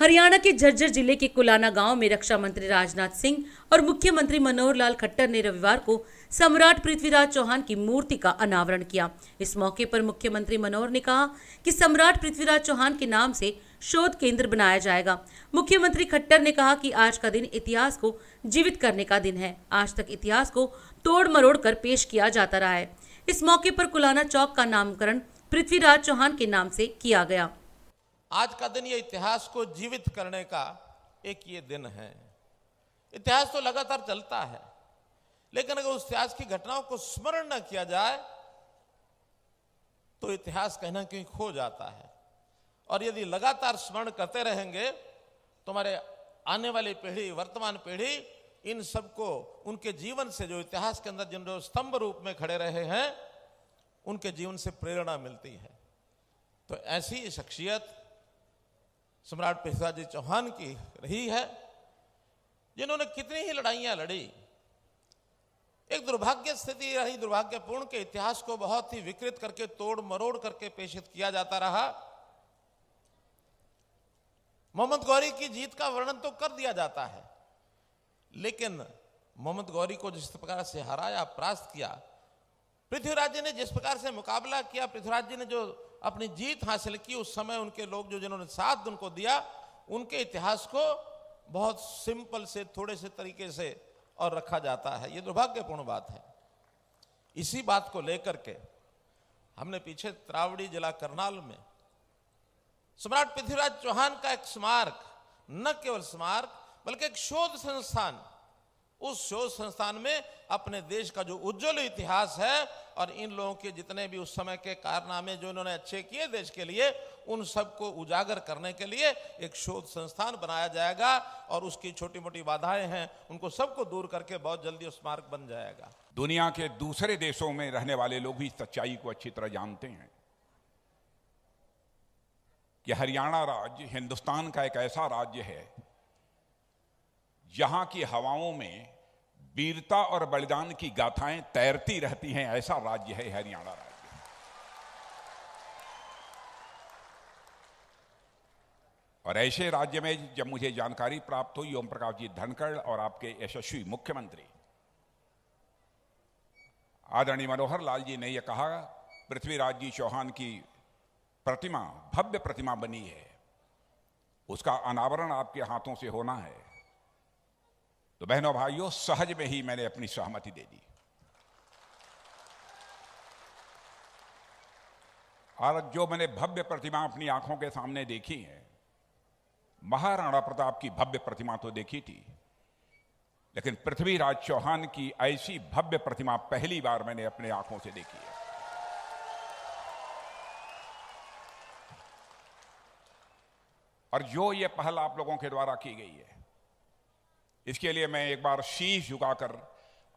हरियाणा के झज्जर जिले के कुलाना गांव में रक्षा मंत्री राजनाथ सिंह और मुख्यमंत्री मनोहर लाल खट्टर ने रविवार को सम्राट पृथ्वीराज चौहान की मूर्ति का अनावरण किया। इस मौके पर मुख्यमंत्री मनोहर ने कहा कि सम्राट पृथ्वीराज चौहान के नाम से शोध केंद्र बनाया जाएगा। मुख्यमंत्री खट्टर ने कहा कि आज का दिन इतिहास को जीवित करने का दिन है। आज तक इतिहास को तोड़ मरोड़ कर पेश किया जाता रहा है। इस मौके पर कुलाना चौक का नामकरण पृथ्वीराज चौहान के नाम से किया गया। आज का दिन ये इतिहास को जीवित करने का एक ये दिन है। इतिहास तो लगातार चलता है, लेकिन अगर उस इतिहास की घटनाओं को स्मरण न किया जाए तो इतिहास कहीं ना कहीं खो जाता है। और यदि लगातार स्मरण करते रहेंगे तो हमारे आने वाली पीढ़ी, वर्तमान पीढ़ी, इन सबको उनके जीवन से, जो इतिहास के अंदर जिन स्तंभ रूप में खड़े रहे हैं, उनके जीवन से प्रेरणा मिलती है। तो ऐसी शख्सियत सम्राट पृथ्वीराज चौहान की रही है, जिन्होंने कितनी ही लड़ाइयां लड़ी। एक दुर्भाग्य स्थिति रही, दुर्भाग्यपूर्ण के इतिहास को बहुत ही विकृत करके, तोड़ मरोड़ करके पेशित किया जाता रहा। मोहम्मद गौरी की जीत का वर्णन तो कर दिया जाता है, लेकिन मोहम्मद गौरी को जिस प्रकार से हराया, परास्त किया, पृथ्वीराज जी ने जिस प्रकार से मुकाबला किया, पृथ्वीराज जी ने जो अपनी जीत हासिल की, उस समय उनके लोग जो जिन्होंने साथ उनको दिया, उनके इतिहास को बहुत सिंपल से, थोड़े से तरीके से और रखा जाता है। ये दुर्भाग्यपूर्ण बात है। इसी बात को लेकर के हमने पीछे त्रावड़ी जिला करनाल में सम्राट पृथ्वीराज चौहान का एक स्मारक, न केवल स्मारक बल्कि एक शोध संस्थान, उस शोध संस्थान में अपने देश का जो उज्जवल इतिहास है और इन लोगों के जितने भी उस समय के कारनामे जो इन्होंने अच्छे किए देश के लिए, उन सबको उजागर करने के लिए एक शोध संस्थान बनाया जाएगा। और उसकी छोटी मोटी बाधाएं हैं, उनको सबको दूर करके बहुत जल्दी उस स्मारक बन जाएगा। दुनिया के दूसरे देशों में रहने वाले लोग भी इस सच्चाई को अच्छी तरह जानते हैं कि हरियाणा राज्य हिंदुस्तान का एक ऐसा राज्य है जहां की हवाओं में वीरता और बलिदान की गाथाएं तैरती रहती हैं। ऐसा राज्य है हरियाणा राज्य। और ऐसे राज्य में जब मुझे जानकारी प्राप्त हुई, ओम प्रकाश जी धनखड़ और आपके यशस्वी मुख्यमंत्री आदरणीय मनोहर लाल जी ने यह कहा, पृथ्वीराज जी चौहान की प्रतिमा, भव्य प्रतिमा बनी है, उसका अनावरण आपके हाथों से होना है, तो बहनों भाइयों, सहज में ही मैंने अपनी सहमति दे दी। और जो मैंने भव्य प्रतिमा अपनी आंखों के सामने देखी है, महाराणा प्रताप की भव्य प्रतिमा तो देखी थी, लेकिन पृथ्वीराज चौहान की ऐसी भव्य प्रतिमा पहली बार मैंने अपने आंखों से देखी है। और जो ये पहल आप लोगों के द्वारा की गई है, इसके लिए मैं एक बार शीश झुकाकर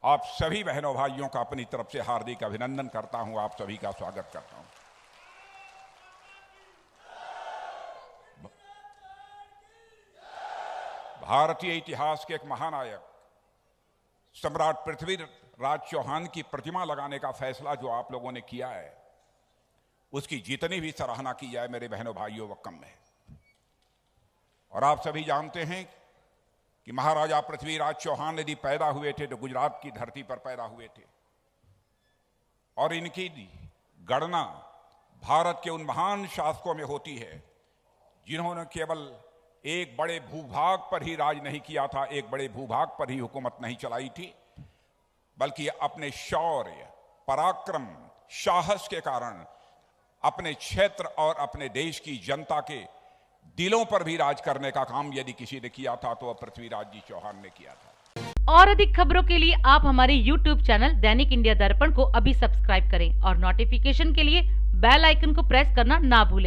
आप सभी बहनों भाइयों का अपनी तरफ से हार्दिक अभिनंदन करता हूं, आप सभी का स्वागत करता हूं। भारतीय इतिहास के एक महानायक सम्राट पृथ्वीराज चौहान की प्रतिमा लगाने का फैसला जो आप लोगों ने किया है, उसकी जितनी भी सराहना की जाए मेरे बहनों भाइयों, वह कम है। और आप सभी जानते हैं कि महाराजा पृथ्वीराज चौहान यदि पैदा हुए थे तो गुजरात की धरती पर पैदा हुए थे, और इनकी गणना भारत के उन महान शासकों में होती है जिन्होंने केवल एक बड़े भूभाग पर ही राज नहीं किया था, एक बड़े भूभाग पर ही हुकूमत नहीं चलाई थी, बल्कि अपने शौर्य, पराक्रम, साहस के कारण अपने क्षेत्र और अपने देश की जनता के दिलों पर भी राज करने का काम यदि किसी ने किया था तो वह पृथ्वीराज जी चौहान ने किया था। और अधिक खबरों के लिए आप हमारे YouTube चैनल दैनिक इंडिया दर्पण को अभी सब्सक्राइब करें और नोटिफिकेशन के लिए बेल आइकन को प्रेस करना ना भूलें।